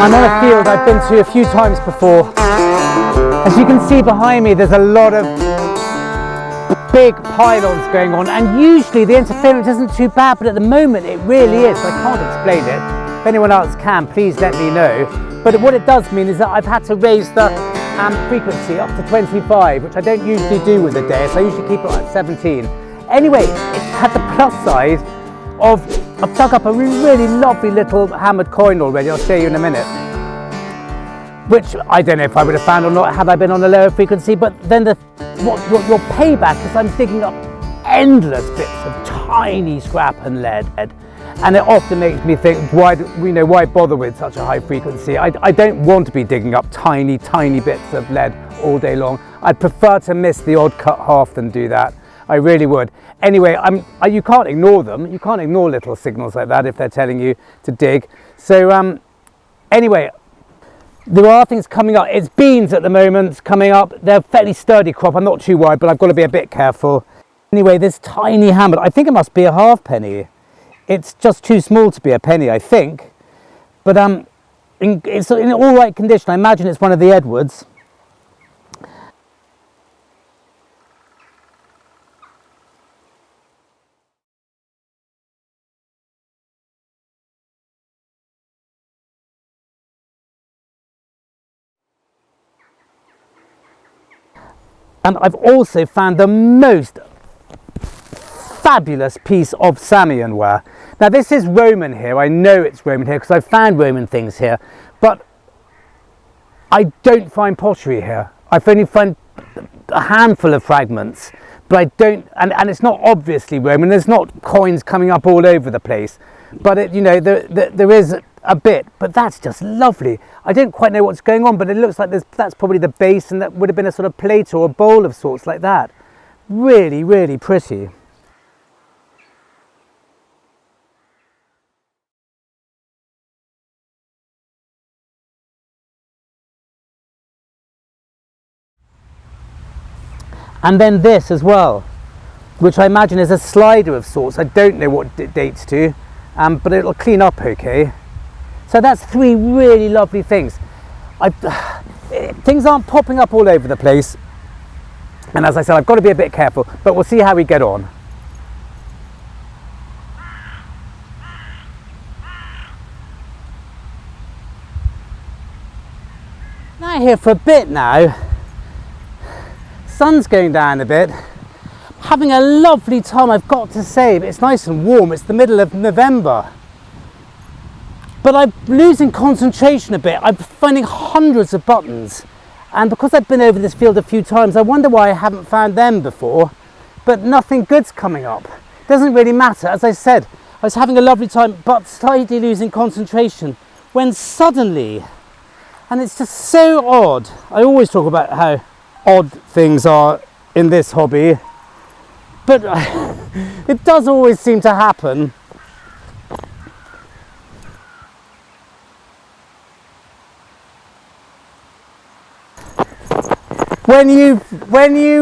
I'm on a field I've been to a few times before. As you can see behind me, there's a lot of big pylons going on, and usually the interference isn't too bad, but at the moment it really is. I can't explain it. If anyone else can, please let me know. But what it does mean is that I've had to raise the frequency up to 25, which I don't usually do with the Deus. I usually keep it at 17. Anyway, it had the plus side of I've dug up a really lovely little hammered coin already. I'll show you in a minute. Which I don't know if I would have found or not had I been on a lower frequency, but then your payback is I'm digging up endless bits of tiny scrap and lead, and it often makes me think, why bother with such a high frequency? I don't want to be digging up tiny bits of lead all day long. I'd prefer to miss the odd cut half than do that. I really would. Anyway, you can't ignore them. You can't ignore little signals like that if they're telling you to dig. So anyway, there are things coming up. It's beans at the moment coming up. They're a fairly sturdy crop. I'm not too worried, but I've got to be a bit careful. Anyway, this tiny hammer, I think it must be a halfpenny. It's just too small to be a penny, I think. But it's in all right condition. I imagine it's one of the Edwards. And I've also found the most fabulous piece of Samian ware. Now this is Roman here. I know it's Roman here because I've found Roman things here, but I don't find pottery here. I've only found a handful of fragments, but I don't, and it's not obviously Roman. There's not coins coming up all over the place, but there is a bit, but that's just lovely. I don't quite know what's going on, but it looks like that's probably the base, and that would have been a sort of plate or a bowl of sorts like that. Really pretty. And then this as well, which I imagine is a slider of sorts. I don't know what it dates to, but it'll clean up okay. So that's three really lovely things. Things aren't popping up all over the place, and as I said, I've got to be a bit careful, but we'll see how we get on. Now here for a bit now. Sun's going down a bit. Having a lovely time, I've got to say. It's nice and warm. It's the middle of November. But I'm losing concentration a bit. I'm finding hundreds of buttons. And because I've been over this field a few times, I wonder why I haven't found them before. But nothing good's coming up. It doesn't really matter. As I said, I was having a lovely time, but slightly losing concentration. When suddenly, and it's just so odd. I always talk about how odd things are in this hobby. But it does always seem to happen. When you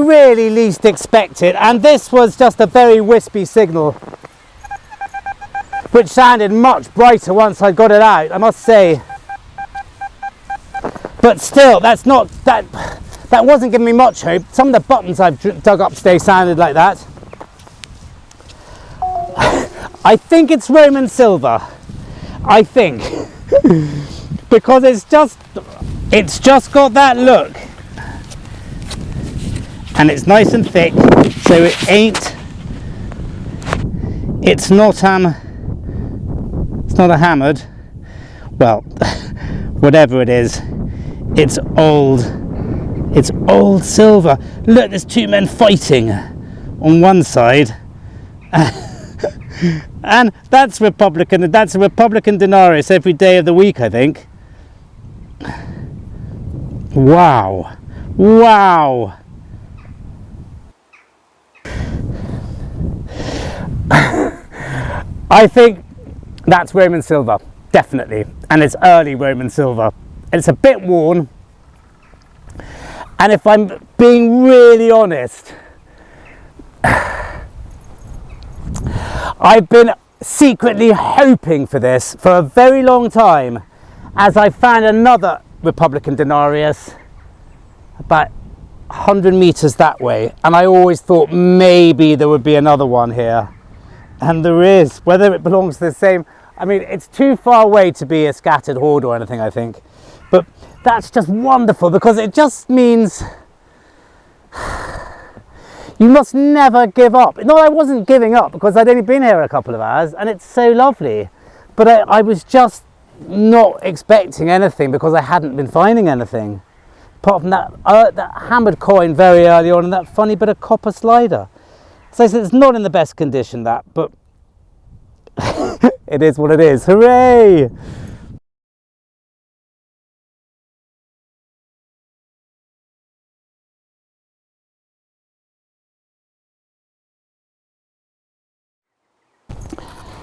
really least expect it, and this was just a very wispy signal, which sounded much brighter once I got it out, I must say. But still, that wasn't giving me much hope. Some of the buttons I've dug up today sounded like that. I think it's Roman silver. I think. Because it's just got that look. And it's nice and thick, so it's not a hammered, well, whatever it is, it's old silver. Look, there's two men fighting on one side, and that's a Republican Denarius every day of the week, I think. Wow. I think that's Roman silver, definitely, and it's early Roman silver. It's a bit worn, and if I'm being really honest, I've been secretly hoping for this for a very long time, as I found another Republican Denarius about 100 meters that way, and I always thought maybe there would be another one here, and there is. Whether it belongs to the same, I mean, it's too far away to be a scattered horde or anything, I think, but that's just wonderful because it just means you must never give up. No, I wasn't giving up because I'd only been here a couple of hours and it's so lovely, but I was just not expecting anything because I hadn't been finding anything apart from that hammered coin very early on and that funny bit of copper slider. So it's not in the best condition, that, but it is what it is. Hooray!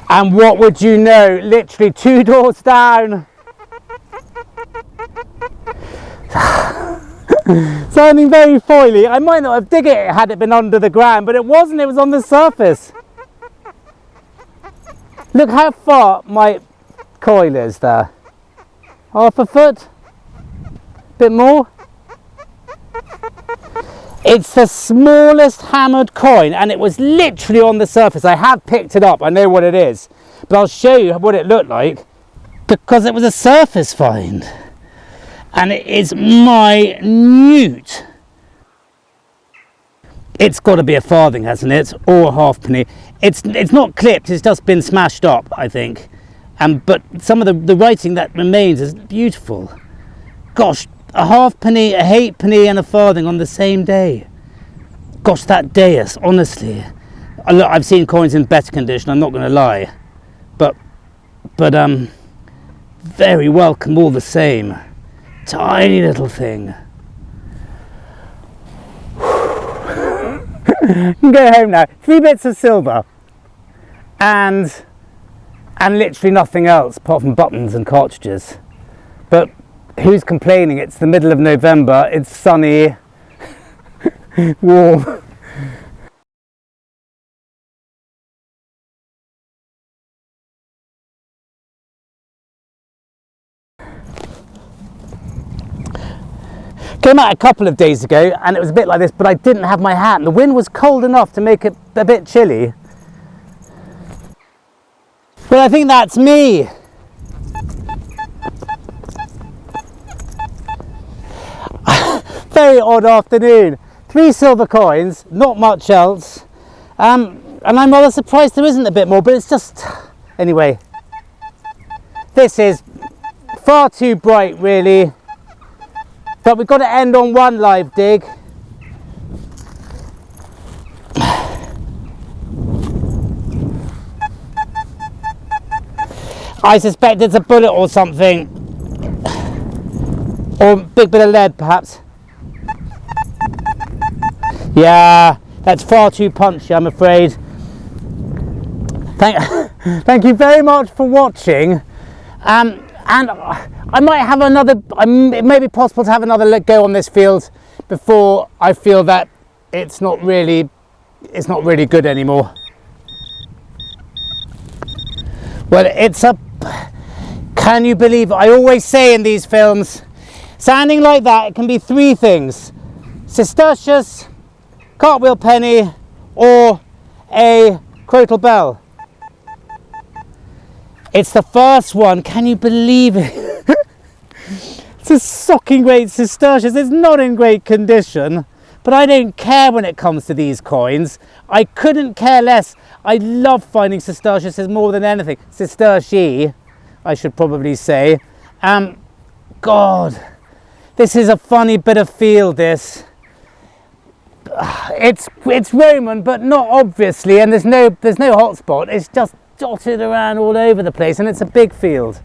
And what would you know, literally 2 doors down, something very foily. I might not have dig it had it been under the ground, but it wasn't, it was on the surface. Look how far my coil is there. Half a foot? Bit more? It's the smallest hammered coin and it was literally on the surface. I have picked it up, I know what it is, but I'll show you what it looked like because it was a surface find and it is minute. It's got to be a farthing, hasn't it, or a halfpenny. It's not clipped, it's just been smashed up, I think, but some of the writing that remains is beautiful. Gosh, a halfpenny, a halfpenny and a farthing on the same day. Gosh, that Deus, honestly. Look, I've seen coins in better condition, I'm not going to lie. But very welcome all the same. Tiny little thing. You can go home now. 3 bits of silver. And literally nothing else apart from buttons and cartridges. But who's complaining? It's the middle of November, it's sunny, warm. Came out a couple of days ago and it was a bit like this, but I didn't have my hat and the wind was cold enough to make it a bit chilly. Well, I think that's me. Very odd afternoon. 3 silver coins, not much else, and I'm rather surprised there isn't a bit more, but it's just, anyway, this is far too bright really, but we've got to end on one live dig. I suspect it's a bullet or something, or a big bit of lead perhaps. Yeah, that's far too punchy, I'm afraid. Thank you very much for watching. And I might have another, it may be possible to have another go on this field before I feel that it's not really good anymore. Well, can you believe it? I always say in these films, sounding like that, it can be 3 things. Sestertius, cartwheel penny, or a crotal bell. It's the first one, can you believe it? It's a socking great Sestertius. It's not in great condition, but I don't care when it comes to these coins. I couldn't care less. I love finding Sestertiuses more than anything. Sestertii, I should probably say. God, this is a funny bit of field, this. It's Roman, but not obviously, and there's no hot spot. It's just dotted around all over the place, and it's a big field.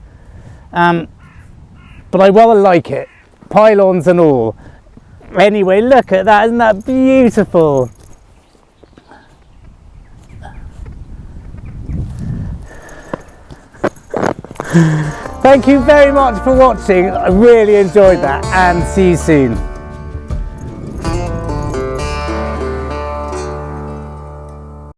But I rather like it, pylons and all. Anyway, look at that, isn't that beautiful? Thank you very much for watching. I really enjoyed that, and see you soon.